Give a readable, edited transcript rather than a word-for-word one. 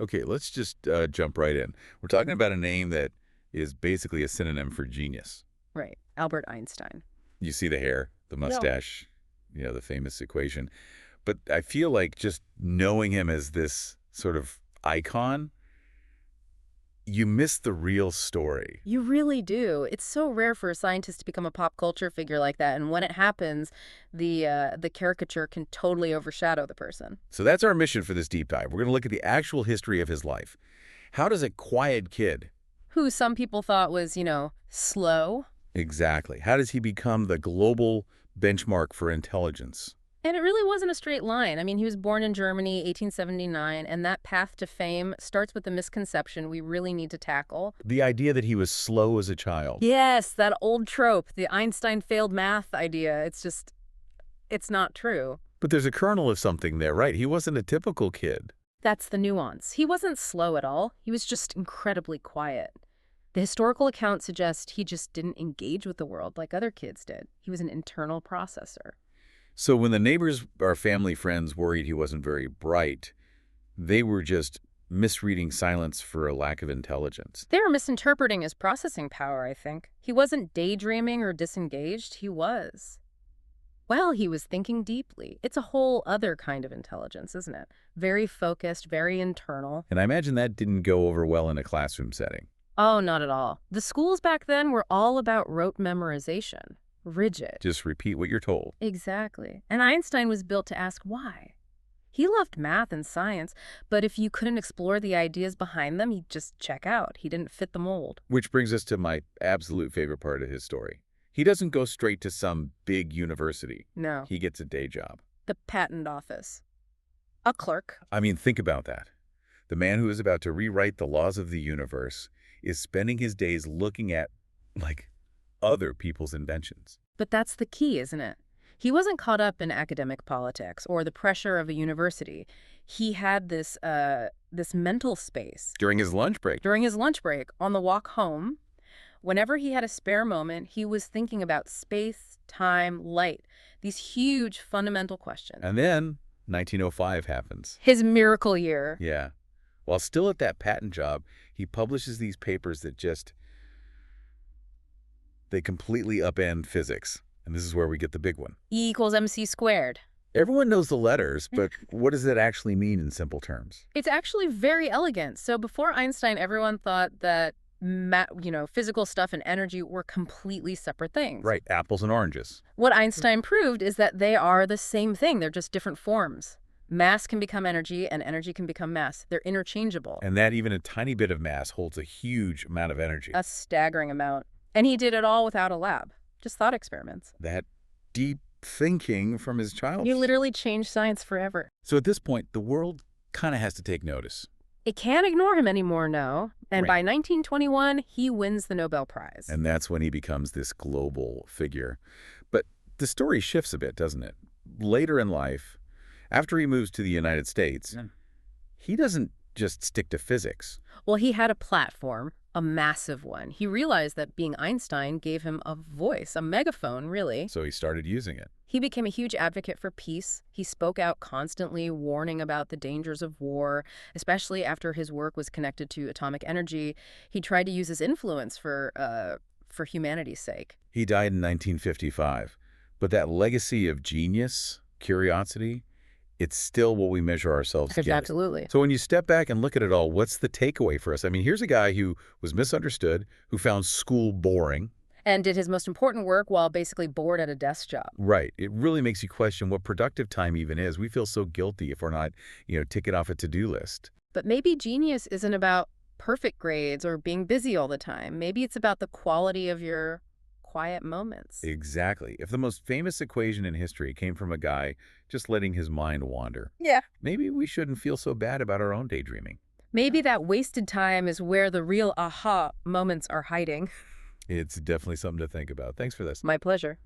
Okay, let's just jump right in. We're talking about a name that is basically a synonym for genius. Right. Albert Einstein. You see the hair, the Yeah. mustache, the famous equation. But I feel like just knowing him as this sort of icon, you miss the real story. You really do. It's so rare for a scientist to become a pop culture figure like that, and when it happens, the caricature can totally overshadow the person. So that's our mission for this deep dive. We're going to look at the actual history of his life. How does a quiet kid, Who some people thought was, slow. exactly, how does he become the global benchmark for intelligence? And it really wasn't a straight line. I mean, he was born in Germany, 1879, and that path to fame starts with the misconception we really need to tackle. The idea that he was slow as a child. Yes, that old trope, the Einstein failed math idea. It's not true. But there's a kernel of something there, right? He wasn't a typical kid. That's the nuance. He wasn't slow at all. He was just incredibly quiet. The historical accounts suggest he just didn't engage with the world like other kids did. He was an internal processor. So when the neighbors or family friends worried he wasn't very bright, they were just misreading silence for a lack of intelligence. They were misinterpreting his processing power, I think. He wasn't daydreaming or disengaged. He was. Well, he was thinking deeply. It's a whole other kind of intelligence, isn't it? Very focused, very internal. And I imagine that didn't go over well in a classroom setting. Oh, not at all. The schools back then were all about rote memorization. Rigid. Just repeat what you're told. Exactly. And Einstein was built to ask why. He loved math and science, but if you couldn't explore the ideas behind them, he'd just check out. He didn't fit the mold. Which brings us to my absolute favorite part of his story. He doesn't go straight to some big university. No. He gets a day job. The patent office. A clerk. I mean, think about that. The man who is about to rewrite the laws of the universe is spending his days looking at, like, other people's inventions. But that's the key, isn't it? He wasn't caught up in academic politics or the pressure of a university. He had this mental space. During his lunch break. During his lunch break, on the walk home, whenever he had a spare moment, he was thinking about space, time, light, these huge fundamental questions. And then 1905 happens. His miracle year. Yeah. While still at that patent job, he publishes these papers that they completely upend physics. And this is where we get the big one. E equals MC squared. Everyone knows the letters, but what does that actually mean in simple terms? It's actually very elegant. So before Einstein, everyone thought that physical stuff and energy were completely separate things. Right, apples and oranges. What Einstein proved is that they are the same thing. They're just different forms. Mass can become energy, and energy can become mass. They're interchangeable. And that even a tiny bit of mass holds a huge amount of energy. A staggering amount. And he did it all without a lab. Just thought experiments. That deep thinking from his childhood. You literally changed science forever. So at this point, the world kind of has to take notice. It can't ignore him anymore, no. And Right. by 1921, he wins the Nobel Prize. And that's when he becomes this global figure. But the story shifts a bit, doesn't it? Later in life, after he moves to the United States, he doesn't just stick to physics. Well, he had a platform, a massive one. He realized that being Einstein gave him a voice, a megaphone, really. So he started using it. He became a huge advocate for peace. He spoke out constantly, warning about the dangers of war, especially after his work was connected to atomic energy. He tried to use his influence for humanity's sake. He died in 1955. But that legacy of genius, curiosity, it's still what we measure ourselves against. Absolutely. So when you step back and look at it all, what's the takeaway for us? I mean, here's a guy who was misunderstood, who found school boring. And did his most important work while basically bored at a desk job. Right. It really makes you question what productive time even is. We feel so guilty if we're not, ticking off a to-do list. But maybe genius isn't about perfect grades or being busy all the time. Maybe it's about the quality of your quiet moments. Exactly. If the most famous equation in history came from a guy just letting his mind wander, Yeah. maybe we shouldn't feel so bad about our own daydreaming. Maybe that wasted time is where the real aha moments are hiding. It's definitely something to think about. Thanks for this. My pleasure.